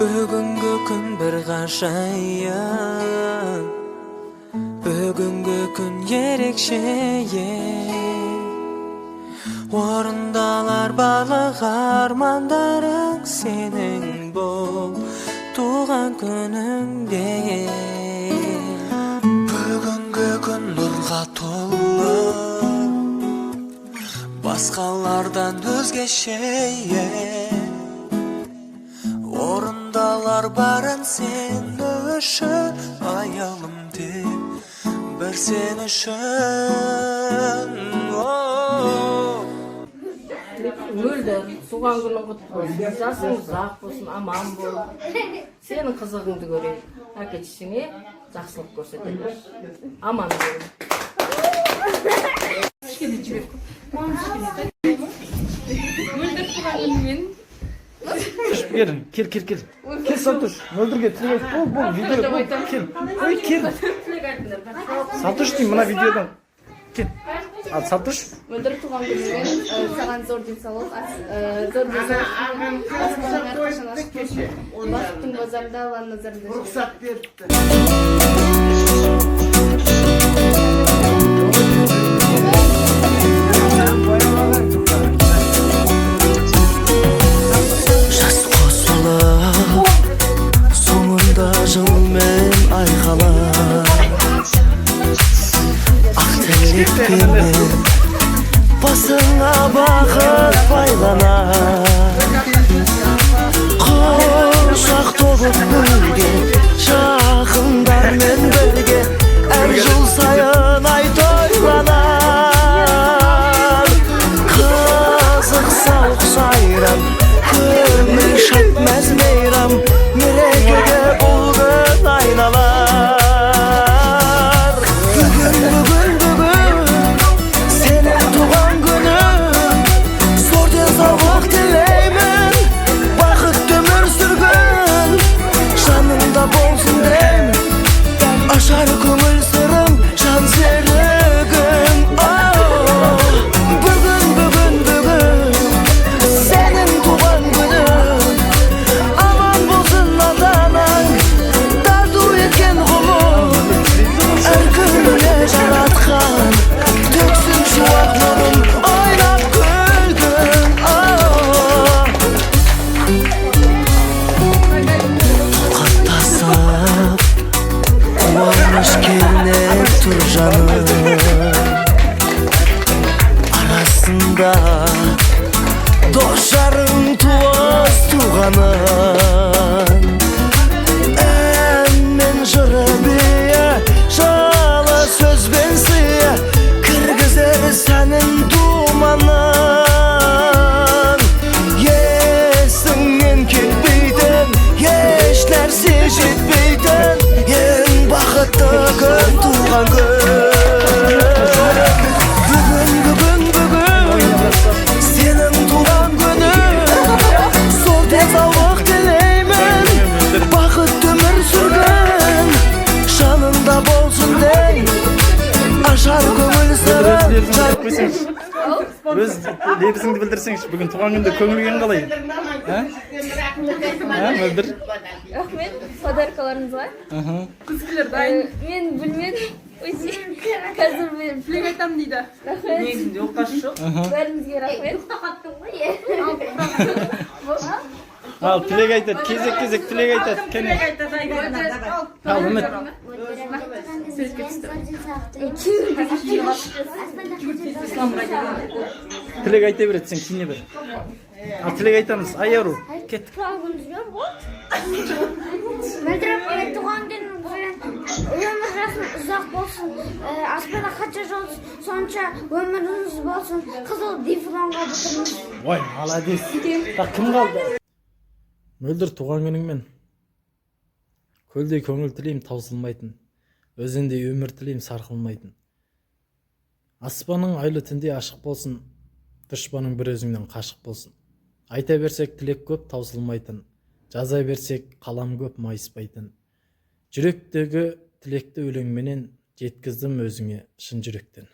Бүгүнгү күн bir кашайын, бүгүнгү күн ерекше. Орындалар барлык армандарың сенің бол туған күнүңдө. Бүгүнгү күн нурга толы, баскалардан өзгеше. Орындаlar барын sen үшін, аялым деп бір sen үшін. Мөлдір, туған күнің құтты болсын, жасың ұзақ болсын, аман бол. Сенің қызығыңды көрейік, әке-шешеңе жақсылық көрсетеді. Аман бол. Мөлдір туған күнімен. Кел, Сатуш, Мөлдірге тілек айт. Бұл видео, кел. Ой, кел. Сатуш дейм, мына видеодан. Кел. Ал Сатуш. Мөлдір туған күнімен саған зор денсаулық, зор денсаулық. Бақыттың базарында Алланың назарында. Рұқсат беріпті. Жылмен айқалар, ақ тілекпенмен басыңа бақыт байланар. Құшақ толып бірге, жақындармен бірге, әр жыл сайын ай тойланар. Қызықса ұқсайрам, көңіл шат мәз мейрам, мерекеге aynalar. Bugün senin tuğan günün, zor densallık dileymin, bakıt ömür sürgün, canında bolsun dem, aşar kömür sırım, can serigin. Bugün senin tuğan günün, aman bolsun adanan, жаратқан төксін шуақтарын ойнап күлгін. Тоқаттасып қуаныш кернеп тұр жаным арасында, дос жарың туыс туғаның. Әнмен жыры бие, сөзбен сыя кіргізер сәнін думанын. Есіңнен кетпейтін, еш нәрсе жетпейтін, ең бақытты күн туған күн. Бүгін сенің туған күнің, зор денсаулық тілеймін, бақыт өмір сүргін, жанында болсын дей, ашар көңіл сырын. Өз лебізіңді білдірсеңші, бүгін туған күнде көңіл күйің қалай? Мөлдір? Рахмет, подаркаларыңызға. Күзгілер дайын. Мен білмедім. Қазір мен тілек айтамын дейді. Рахмет. Негізінде оқасы жоқ. Бәріңізге рахмет. Ал, тілек айтады, кезек тілек айтады. Кәне. Ал, үміт. Тілек айта береді, сен кейіне бер. Ал, тілек айтамыз, айару. Кет. Мөлдір туған күнің өмір жасың ұзақ болсын, аспанда қанша жол сонша өміріңіз болсын, қызыл дипломға бітіріңіз. Ой, молодец. Кім қалды? Мөлдір туған күніңмен. Көлдей көңіл тілейм таусылмайтын, өзендей өмір тілейм сарқылмайтын. Аспаның айлы түнде ашық болсын, дұшпаның бір өзіңнен қашық болсын. Айта берсек тілек көп таусылмайтын, жаза берсек қалам көп майыспайтын. Жүректегі тілекті өлеңменен жеткіздім өзіңе шын жүректен.